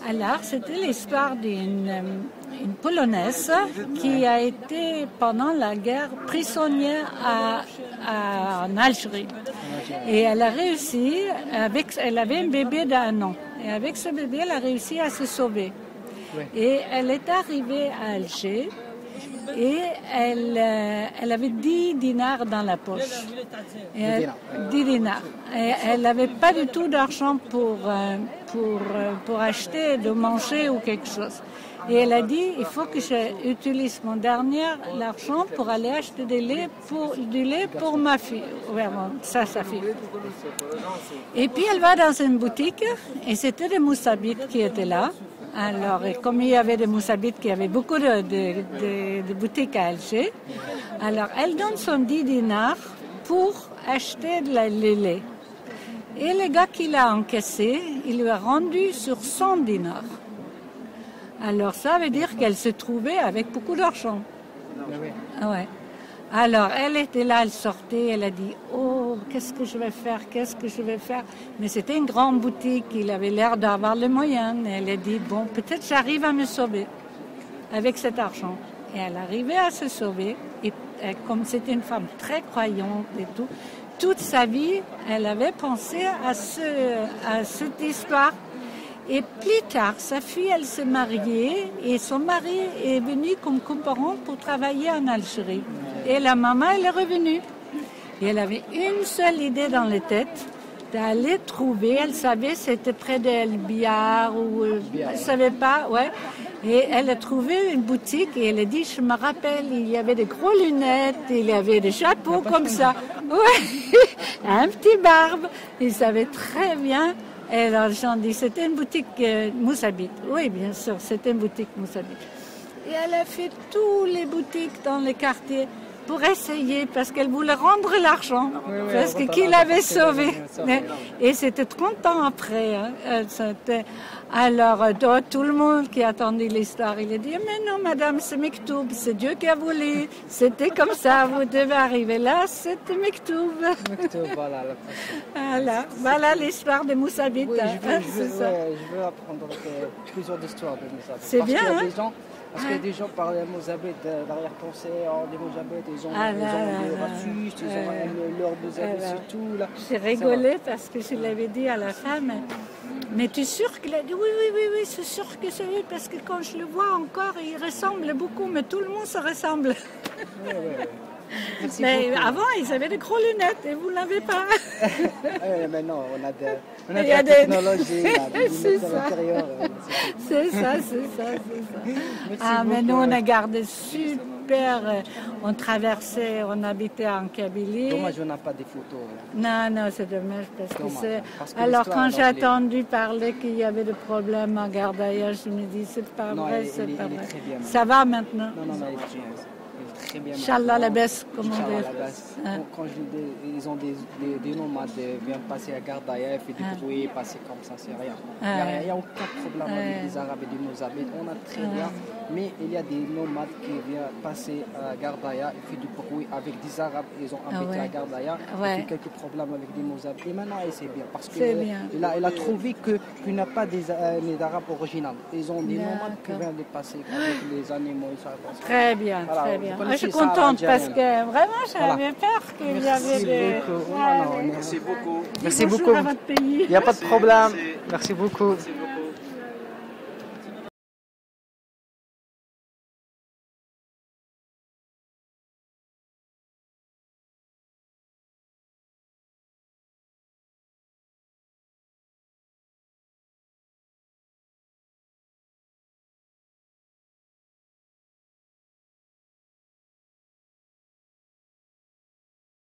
Alors, c'était l'histoire une Polonaise qui a été, pendant la guerre, prisonnière en Algérie. Et elle a réussi, elle avait un bébé d'1 an. Et avec ce bébé, elle a réussi à se sauver. Et elle est arrivée à Alger et elle avait 10 dinars dans la poche. 10 dinars. Et elle n'avait pas du tout d'argent pour acheter, de manger ou quelque chose. Et elle a dit, il faut que j'utilise mon dernier l'argent pour aller acheter du lait pour ma fille. Sa fille. Et puis elle va dans une boutique et c'était des moussabites qui étaient là. Alors, et comme il y avait des moussabites qui avaient beaucoup de boutiques à Alger, alors elle donne son 10 dinars pour acheter le lait. Et le gars qui l'a encaissé, il lui a rendu sur 100 dinars. Alors ça veut dire qu'elle se trouvait avec beaucoup d'argent. Ouais. Alors elle était là, elle sortait, elle a dit « Oh, qu'est-ce que je vais faire? Mais c'était une grande boutique, il avait l'air d'avoir les moyens. Et elle a dit « Bon, peut-être j'arrive à me sauver avec cet argent. » Et elle arrivait à se sauver. Et comme c'était une femme très croyante et tout, toute sa vie, elle avait pensé à cette histoire. Et plus tard, sa fille, elle s'est mariée et son mari est venu comme compagnon pour travailler en Algérie. Et la maman, elle est revenue. Et elle avait une seule idée dans la tête, d'aller trouver, elle savait c'était près d'El Biar ou elle savait pas, ouais. Et elle a trouvé une boutique et elle a dit, je me rappelle, il y avait des gros lunettes, il y avait des chapeaux comme ça. Ouais, un petit barbe. Il savait très bien. Et alors, j'en dis, c'était une boutique Moussabite. Oui, bien sûr, c'était une boutique Moussabite. Et elle a fait toutes les boutiques dans les quartiers pour essayer, parce qu'elle voulait rendre l'argent, parce qu'il l'avait sauvé. Et c'était 30 ans après. Hein. Alors, tout le monde qui a entendu l'histoire, il a dit, mais non, madame, c'est Mektoub, c'est Dieu qui a voulu. C'était comme ça, vous devez arriver là, c'était Mektoub. Voilà l'histoire de Moussabite. Oui, je veux apprendre plusieurs histoires de Moussabite. C'est bien, hein? Parce que des gens parlent de Moussabite, d'arrière-pensée, des Moussabite, ils ont des racistes, ils ont leur Moussabite, c'est tout. Là. J'ai rigolé parce que je l'avais dit à la femme, mais tu es sûr qu'il a dit oui, c'est sûr que c'est lui, parce que quand je le vois encore, il ressemble beaucoup, mais tout le monde se ressemble. Mais beaucoup. Avant, ils avaient des gros lunettes et vous ne l'avez pas. Maintenant, on a de la technologie, des lunettes à l'intérieur. C'est ça. Mais nous, on a gardé super. On traversait, on habitait en Kabylie. Dommage, on n'a pas des photos. Non, c'est dommage. Parce que alors, quand j'ai entendu parler qu'il y avait des problèmes à Gardaïa, je me dis, c'est pas vrai. Ça va maintenant? Non, il est très bien. Inch'Allah la baisse, comme on dit. Quand ils ont des nomades, viennent passer à Gardaïa, fait du bruit, passer comme ça, c'est rien. Il n'y a aucun problème avec les Arabes et les Moussabite. On a très bien. Mais il y a des nomades qui viennent passer à Gardaïa, ils font du bruit avec des Arabes, ils ont habité à Gardaïa, il y a quelques problèmes avec des Moussabite. Et maintenant, c'est bien, parce qu'il a trouvé qu'il n'y a pas des Arabes originaux. Ils ont des nomades qui viennent de passer avec les animaux. Très bien. Je suis contente parce que vraiment, j'avais peur qu'il y avait des... Merci beaucoup. Merci beaucoup. À votre pays. Il n'y a pas de problème. Merci beaucoup.